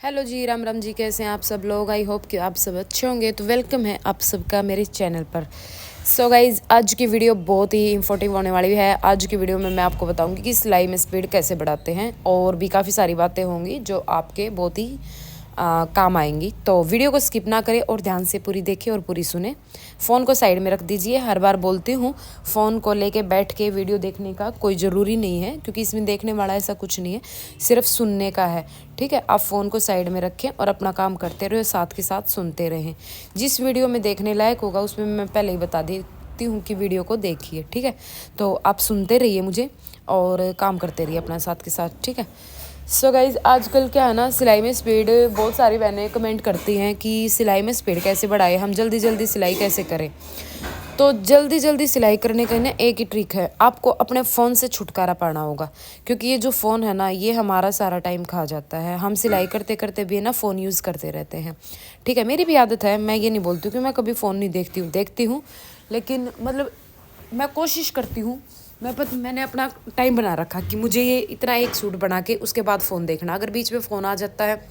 Hello जी, राम राम जी। कैसे हैं आप सब लोग? आई होप कि आप सब अच्छे होंगे। तो वेलकम है आप सबका मेरे चैनल पर। सो गाइज़, आज की वीडियो बहुत ही इंफॉर्मेटिव होने वाली है। आज की वीडियो में मैं आपको बताऊंगी कि सिलाई में स्पीड कैसे बढ़ाते हैं, और भी काफ़ी सारी बातें होंगी जो आपके बहुत ही काम आएंगी। तो वीडियो को स्किप ना करें और ध्यान से पूरी देखें और पूरी सुने। फ़ोन को साइड में रख दीजिए। हर बार बोलती हूँ, फ़ोन को लेके बैठ के वीडियो देखने का कोई ज़रूरी नहीं है, क्योंकि इसमें देखने वाला ऐसा कुछ नहीं है, सिर्फ सुनने का है। ठीक है, आप फ़ोन को साइड में रखें और अपना काम करते रहे, साथ के साथ सुनते रहें। जिस वीडियो में देखने लायक होगा उसमें मैं पहले ही बता देती हूँ कि वीडियो को देखिए। ठीक है, तो आप सुनते रहिए मुझे और काम करते रहिए अपना साथ के साथ। ठीक है। सो गाइज़, आजकल क्या है ना, सिलाई में स्पीड, बहुत सारी बहनें कमेंट करती हैं कि सिलाई में स्पीड कैसे बढ़ाए, हम जल्दी जल्दी सिलाई कैसे करें। तो जल्दी जल्दी सिलाई करने का ना एक ही ट्रिक है, आपको अपने फ़ोन से छुटकारा पाना होगा। क्योंकि ये जो फ़ोन है ना, ये हमारा सारा टाइम खा जाता है। हम सिलाई करते करते भी ना फ़ोन यूज़ करते रहते हैं। ठीक है, मेरी भी आदत है, मैं ये नहीं बोलती हूँ कि मैं कभी फ़ोन नहीं देखती हूँ, लेकिन मतलब मैं कोशिश करती हूँ। मैंने अपना टाइम बना रखा कि मुझे ये इतना एक सूट बना के उसके बाद फ़ोन देखना। अगर बीच में फ़ोन आ जाता है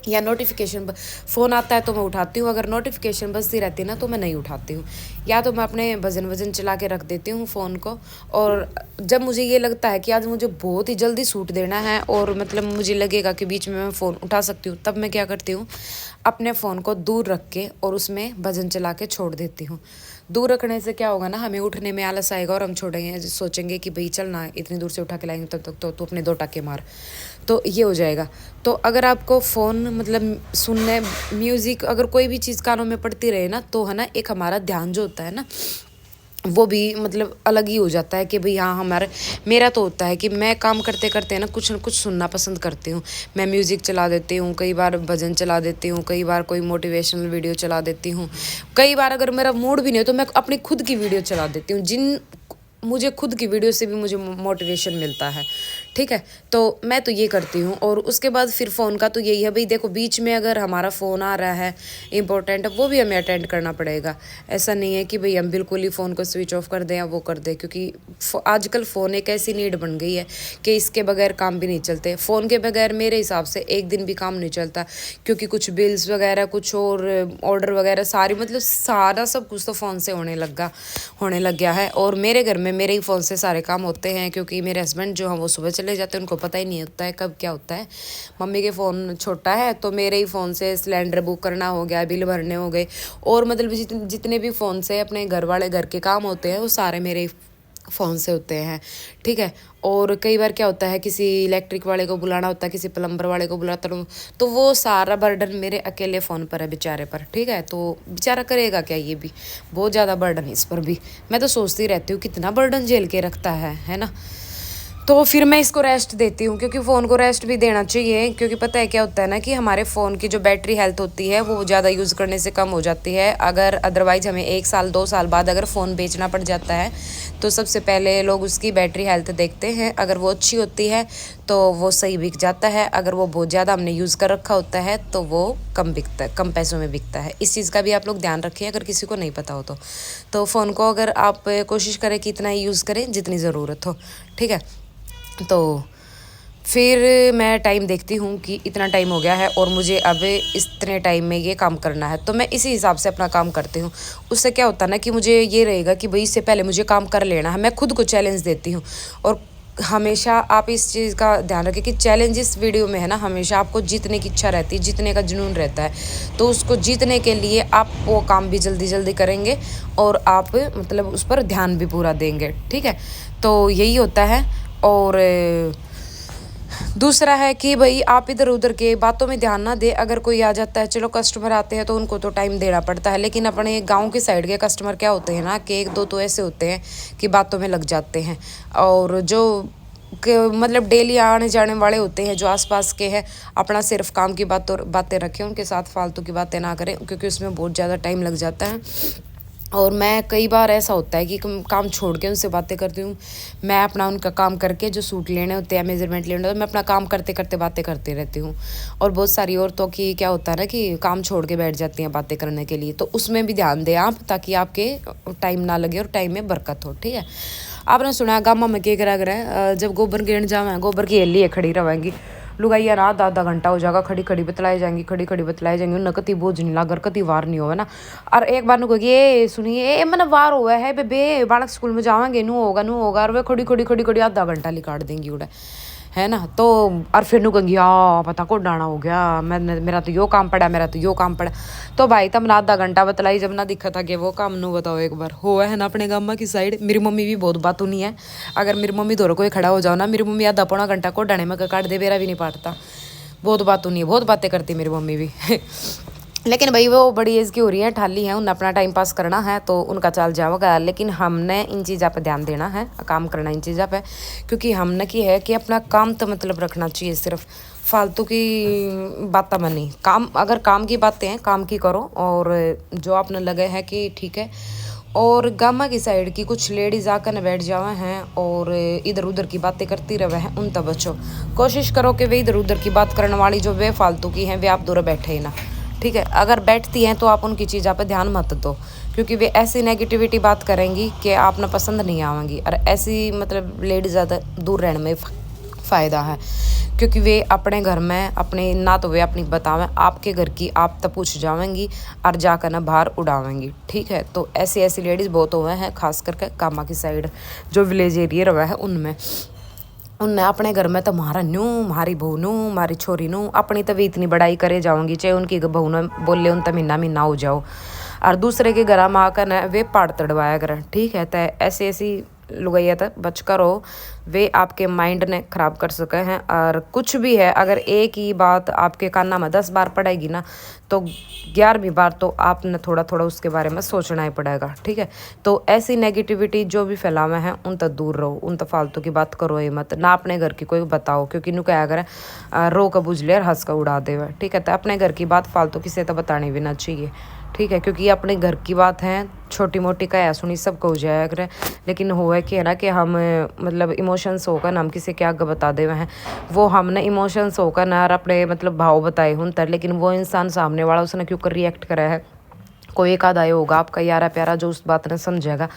या नोटिफिकेशन फ़ोन आता है तो मैं उठाती हूँ, अगर नोटिफिकेशन बजती रहती है ना तो मैं नहीं उठाती हूँ, या तो मैं अपने भजन चला के रख देती हूँ फ़ोन को। और जब मुझे ये लगता है कि आज मुझे बहुत ही जल्दी सूट देना है और मतलब मुझे लगेगा कि बीच में मैं फ़ोन उठा सकती हूँ, तब मैं क्या करती हूँ, अपने फ़ोन को दूर रख के और उसमें भजन चला के छोड़ देती हूँ। दूर रखने से क्या होगा ना, हमें उठने में आलस आएगा और हम छोड़ेंगे, सोचेंगे कि भाई चल ना, इतनी दूर से उठा के लाएंगे तब तक तो तू अपने 2 टाके मार। तो ये हो जाएगा। तो अगर आपको फ़ोन मतलब सुनने, म्यूज़िक, अगर कोई भी चीज़ कानों में पड़ती रहे ना, तो है ना, एक हमारा ध्यान जो होता है ना, वो भी मतलब अलग ही हो जाता है कि भाई हाँ, हमारे मेरा तो होता है कि मैं काम करते करते ना कुछ न कुछ सुनना पसंद करती हूँ। मैं म्यूज़िक चला देती हूँ, कई बार भजन चला देती हूँ, कई बार कोई मोटिवेशनल वीडियो चला देती हूँ, कई बार अगर मेरा मूड भी नहीं हो तो मैं अपनी खुद की वीडियो चला देती हूँ। मुझे खुद की वीडियो से भी मुझे मोटिवेशन मिलता है। ठीक है, तो मैं तो ये करती हूँ। और उसके बाद फिर फ़ोन का तो यही है भाई, देखो बीच में अगर हमारा फ़ोन आ रहा है इम्पोर्टेंट, वो भी हमें अटेंड करना पड़ेगा। ऐसा नहीं है कि भाई हम बिल्कुल ही फ़ोन को स्विच ऑफ कर दें या वो कर दें, क्योंकि आजकल फ़ोन एक ऐसी नीड बन गई है कि इसके बगैर काम भी नहीं चलते। फ़ोन के बगैर मेरे हिसाब से एक दिन भी काम नहीं चलता, क्योंकि कुछ बिल्स वगैरह, कुछ और ऑर्डर वगैरह, सारी मतलब सारा सब कुछ तो फ़ोन से होने लग गया है। और मेरे घर में मेरे ही फ़ोन से सारे काम होते हैं, क्योंकि मेरे हस्बैंड जो हैं वो सुबह चले जाते हैं, उनको पता ही नहीं होता है कब क्या होता है। मम्मी के फ़ोन छोटा है तो मेरे ही फ़ोन से सिलेंडर बुक करना हो गया, बिल भरने हो गए, और मतलब जितने भी फ़ोन से अपने घर के काम होते हैं वो सारे मेरे फ़ोन से होते हैं। ठीक है, और कई बार क्या होता है, किसी इलेक्ट्रिक वाले को बुलाना होता है, किसी प्लम्बर वाले को बुलाता हूँ, तो वो सारा बर्डन मेरे अकेले फ़ोन पर है, बेचारे पर। ठीक है, तो बेचारा करेगा क्या, ये भी बहुत ज़्यादा बर्डन है इस पर भी। मैं तो सोचती रहती हूँ कितना बर्डन झेल के रखता है ना। तो फिर मैं इसको रेस्ट देती हूँ, क्योंकि फ़ोन को रेस्ट भी देना चाहिए। क्योंकि पता है क्या होता है ना, कि हमारे फ़ोन की जो बैटरी हेल्थ होती है वो ज़्यादा यूज़ करने से कम हो जाती है। अगर अदरवाइज़ हमें 1 साल 2 साल बाद अगर फ़ोन बेचना पड़ जाता है, तो सबसे पहले लोग उसकी बैटरी हेल्थ देखते हैं। अगर वो अच्छी होती है तो वो सही बिक जाता है, अगर वो बहुत ज़्यादा हमने यूज़ कर रखा होता है तो वो कम बिकता है, कम पैसों में बिकता है। इस चीज़ का भी आप लोग ध्यान रखें, अगर किसी को नहीं पता हो तो फ़ोन को अगर आप कोशिश करें कि इतना ही यूज़ करें जितनी ज़रूरत हो। ठीक है, तो फिर मैं टाइम देखती हूँ कि इतना टाइम हो गया है और मुझे अब इतने टाइम में ये काम करना है, तो मैं इसी हिसाब से अपना काम करती हूँ। उससे क्या होता है ना, कि मुझे ये रहेगा कि भाई इससे पहले मुझे काम कर लेना है। मैं खुद को चैलेंज देती हूँ। और हमेशा आप इस चीज़ का ध्यान रखें कि चैलेंज इस वीडियो में है ना, हमेशा आपको जीतने की इच्छा रहती है, जीतने का जुनून रहता है। तो उसको जीतने के लिए आप वो काम भी जल्दी जल्दी करेंगे और आप मतलब उस पर ध्यान भी पूरा देंगे। ठीक है, तो यही होता है। और दूसरा है कि भाई आप इधर उधर के बातों में ध्यान ना दे। अगर कोई आ जाता है, चलो कस्टमर आते हैं तो उनको तो टाइम देना पड़ता है, लेकिन अपने गांव के साइड के कस्टमर क्या होते हैं ना, कि 1 2 तो ऐसे होते हैं कि बातों में लग जाते हैं। और जो मतलब डेली आने जाने वाले होते हैं, जो आसपास के हैं, अपना सिर्फ काम की बातें रखें, उनके साथ फालतू की बातें ना करें, क्योंकि उसमें बहुत ज़्यादा टाइम लग जाता है। और मैं कई बार ऐसा होता है कि काम छोड़ के उनसे बातें करती हूँ। मैं अपना उनका काम करके जो सूट लेने होते हैं, मेजरमेंट लेने होते हैं, मैं अपना काम करते करते बातें करती रहती हूँ। और बहुत सारी औरतों की क्या होता है ना, कि काम छोड़ के बैठ जाती हैं बातें करने के लिए, तो उसमें भी ध्यान दें आप, ताकि आपके टाइम ना लगे और टाइम में बरकत हो। ठीक है, आपने सुना गामा में के करा जब गोबर गिरण जावा, गोबर की हेली है खड़ी रहेंगी। लुगाइया ना आधा आधा घंटा हो जाएगा, खड़ी खड़ी बतलाई जाएंगी, खड़ी खड़ी बतलाई जाएंगी, उन्हें कति बोझ नहीं लागर, कति वार नहीं होगा ना। और एक बार नु ये सुनिए ए मैंने वार हुआ है बेबे, बालक स्कूल में जावांगे, नू होगा, और वे खड़ी खड़ी खड़ी खड़ी आधा घंटा लिकाट देंगी उड़ा, है ना। तो और फिर नु कहूँगी पता को डाना हो गया, मैंने मेरा तो यो काम पड़ा, मेरा तो यो काम पड़ा। तो भाई तब ना आधा घंटा बतलाई, जब ना दिखा था कि वो काम नू बताओ एक बार हो है ना अपने गामा की साइड। मेरी मम्मी भी बहुत बात नहीं है, अगर मेरी मम्मी दोनों कोई खड़ा हो जाओ ना, मेरी मम्मी आधा पौना घंटा को डाने में काट दे, मेरा भी नहीं पाटता। बहुत बात नहीं है, बहुत बातें करती मेरी मम्मी भी लेकिन भाई वो बड़ी एज की हो रही है, ठाली है, उन्हें अपना टाइम पास करना है तो उनका चल जाएगा। लेकिन हमने इन चीज़ों पे ध्यान देना है, काम करना इन चीज़ों पे, क्योंकि हमने की है कि अपना काम तो मतलब रखना चाहिए, सिर्फ फालतू की बातें में नहीं। काम अगर काम की बातें हैं काम की करो, और जो आपने लगे है कि ठीक है। और गामा की साइड की कुछ लेडीज आकर न बैठ जावे हैं और इधर उधर की बातें करती रहे हैं, उन तक बचो। कोशिश करो कि वे इधर उधर की बात करने वाली जो वे फालतू की हैं वे आप दूर बैठे ही ना, ठीक है। अगर बैठती हैं तो आप उनकी चीज़ों पर ध्यान मत दो, क्योंकि वे ऐसी नेगेटिविटी बात करेंगी कि आप ना पसंद नहीं आवेंगी। और ऐसी मतलब लेडीज ज़्यादा दूर रहने में फ़ायदा है, क्योंकि वे अपने घर में अपने ना तो वे अपनी बतावें, आपके घर की आप तब पूछ जावेंगी और जाकर ना बाहर उड़ावेंगी, ठीक है। तो ऐसी ऐसी लेडीज़ बहुत हुए हैं, खास करके कामा की साइड जो विलेज एरिया रहा है उनमें। उनने अपने घर में तो मारा नू, मारी बहू नू, मारी छोरी नू, अपनी तो भी इतनी बड़ाई करे जाऊंगी, चाहे उनकी बहू ने बोले उन तो महीना महीना हो जाओ, और दूसरे के घर में आकर न वे पाड़ तड़वाया करें, ठीक है। तो ऐसी ऐसी लुगाइया तक बच कर हो, वे आपके माइंड ने ख़राब कर सके हैं। और कुछ भी है, अगर एक ही बात आपके काना में 10 बार पड़ेगी ना, तो 11वीं बार तो आपने थोड़ा थोड़ा उसके बारे में सोचना ही पड़ेगा, ठीक है। तो ऐसी नेगेटिविटी जो भी फैलावे हैं उन तक दूर रहो, उन तक फालतू की बात करो ही मत ना, अपने घर की कोई बताओ, क्योंकि नु क्या करें रो का बुझ ले और हंस का उड़ा दे, ठीक है। तो अपने घर की बात फालतू किसी तो बतानी भी ना चाहिए, ठीक है, क्योंकि ये अपने घर की बात है, छोटी मोटी कया सुनी सबको हो जाया करे। लेकिन हो है कि है ना कि हम मतलब इमोशंस होकर हम किसी के आगे बता दे हैं, वो हमने इमोशंस होकर ना अपने मतलब भाव बताए हूँ तर, लेकिन वो इंसान सामने वाला उसने क्यों कर रिएक्ट करा है, कोई एक आधा होगा आपका यारा प्यारा जो उस बात ने समझेगा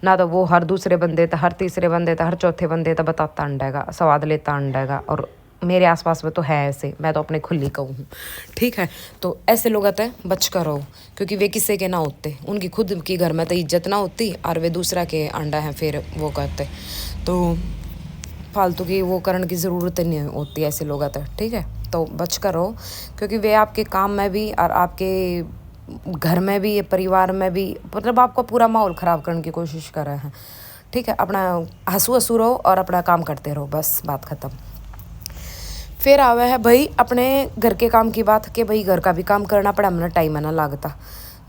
ना, तो वो हर दूसरे बंदे हर तीसरे बंदे हर चौथे बंदे बताता अंडेगा, स्वाद लेता अंडेगा। और मेरे आसपास में तो है ऐसे, मैं तो अपने खुली कहूँ हूँ, ठीक है। तो ऐसे लोग आते हैं बच कर रहो, क्योंकि वे किसी के ना होते, उनकी खुद की घर में तो इज्जत ना होती, और वे दूसरा के अंडा हैं फिर वो कहते, तो फालतू की वो करने की ज़रूरत नहीं होती ऐसे लोग आते, ठीक है। तो बच कर रहो, क्योंकि वे आपके काम में भी और आपके घर में भी, परिवार में भी मतलब आपको पूरा माहौल ख़राब करने की कोशिश कर रहे हैं, ठीक है। अपना हंसू हंसू रहो और अपना काम करते रहो, बस बात ख़त्म। फिर आवे है भाई अपने घर के काम की बात, कि भाई घर का भी काम करना पड़ा, हमें टाइम ना लागता।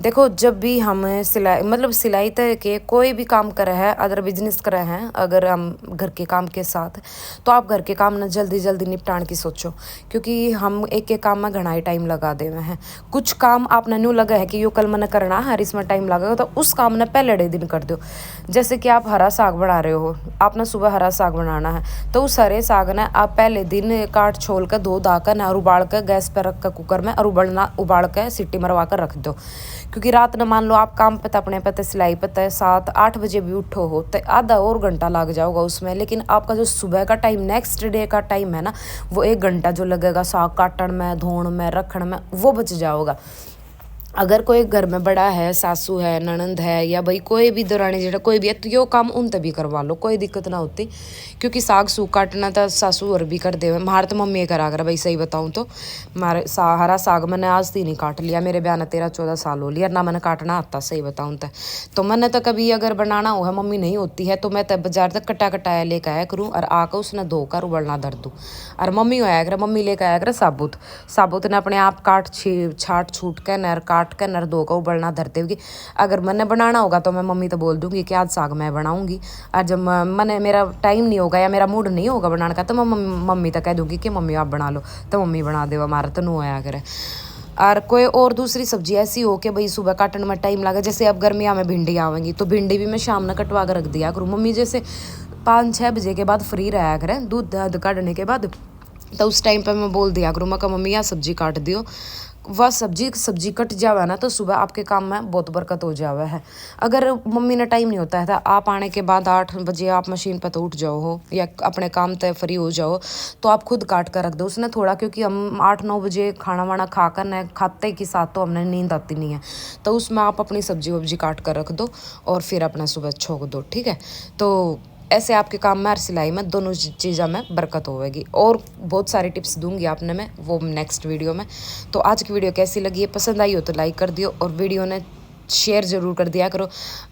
देखो जब भी हम सिलाई मतलब सिलाई तक के कोई भी काम कर रहे हैं, अगर बिजनेस कर रहे हैं, अगर हम घर के काम के साथ, तो आप घर के काम ना जल्दी जल्दी निपटाने की सोचो, क्योंकि हम एक एक काम में घना ही टाइम लगा दे हुए हैं। कुछ काम आपने न्यू लगा है कि यो कल मैंने करना है, इसमें टाइम लगेगा, तो उस काम ने पहले दिन कर दो। जैसे कि आप हरा साग बना रहे हो, आपने सुबह हरा साग बनाना है, तो उस हरे साग ने आप पहले दिन काट छोल कर धो धाकर ना उबाल कर गैस पर रख कर कुकर में और उबाल कर सीटी मरवा कर रख दो। क्योंकि रात न मान लो आप काम पे अपने पता सिलाई पता 7-8 बजे भी उठो हो, तो आधा और घंटा लग जाओगा उसमें। लेकिन आपका जो सुबह का टाइम नेक्स्ट डे का टाइम है ना, वो 1 घंटा जो लगेगा साग काटन में, धोने में, रखने में, वो बच जाओगा। अगर कोई घर में बड़ा है, सासू है, ननंद है, या भाई कोई भी दरानी जेठा कोई भी है, तो यो काम उन तभी करवा लो, कोई दिक्कत ना होती। क्योंकि साग सूग काटना तो सासू और भी कर दे, मार तो मम्मी करा कर भाई, सही बताऊँ तो मारे हरा साग मैंने आज ही नहीं काट लिया, मेरे ब्याह ने 13-14 साल हो लिया ना, मैंने काटना आता, सही बताऊँ तो मैंने तो कभी अगर बनाना हो है, मम्मी नहीं होती है, तो मैं तब बाजार तक कटा कटाया लेकर आया करूँ, और आकर उसने धोकर उबलना धर दूँ। और मम्मी आया करे, मम्मी लेकर आया करे साबुत ने अपने आप काट छाट छूट के नर काट के नर दो का उबलना धरते हुए। अगर मैंने बनाना होगा तो मैं मम्मी तो बोल दूंगी कि आज साग मैं बनाऊंगी, और जब मैंने मेरा टाइम नहीं होगा या मेरा मूड नहीं होगा बनाने का, तो मैं मम्मी तो कह दूंगी कि मम्मी आप बना लो, तो मम्मी बना दे, हमारा तो नो आया करे। और कोई और दूसरी सब्जी ऐसी हो कि भाई सुबह काटने में टाइम लगे, जैसे अब गर्मियाँ में भिंडी आवेंगी, तो भिंडी भी मैं शाम में कटवा कर रख दिया करूँ। मम्मी जैसे 5-6 बजे के बाद फ्री रहा करें दूध काटने के बाद, तो उस टाइम पर मैं बोल दिया करूँ, मैं कहा मम्मी यहाँ सब्जी काट दियो, वह सब्जी कट जावे ना तो सुबह आपके काम में बहुत बरकत हो जावे है। अगर मम्मी ने टाइम नहीं होता है तो आप आने के बाद 8 बजे आप मशीन पर तो उठ जाओ हो या अपने काम तय फ्री हो जाओ, तो आप खुद काट कर रख दो उसने थोड़ा, क्योंकि हम 8-9 बजे खाना वाना खाकर न खाते के साथ तो हमने नींद आती नहीं है, तो उसमें आप अपनी सब्जी वब्जी काट कर रख दो और फिर अपना सुबह छोक दो, ठीक है। तो ऐसे आपके काम में और सिलाई में दोनों चीज़ों में बरकत होगी। और बहुत सारी टिप्स दूंगी आपने मैं वो नेक्स्ट वीडियो में। तो आज की वीडियो कैसी लगी है, पसंद आई हो तो लाइक कर दियो और वीडियो ने शेयर ज़रूर कर दिया करो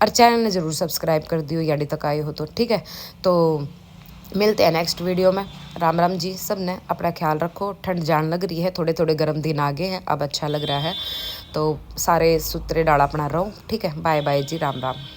और चैनल ने ज़रूर सब्सक्राइब कर दियो यदि तक आए हो तो, ठीक है। तो मिलते हैं नेक्स्ट वीडियो में। राम राम जी, सब ने अपना ख्याल रखो। ठंड जान लग रही है, थोड़े थोड़े गर्म दिन आगे हैं, अब अच्छा लग रहा है, तो सारे सूत्रे डाल अपना रहो, ठीक है। बाय बाय जी, राम राम।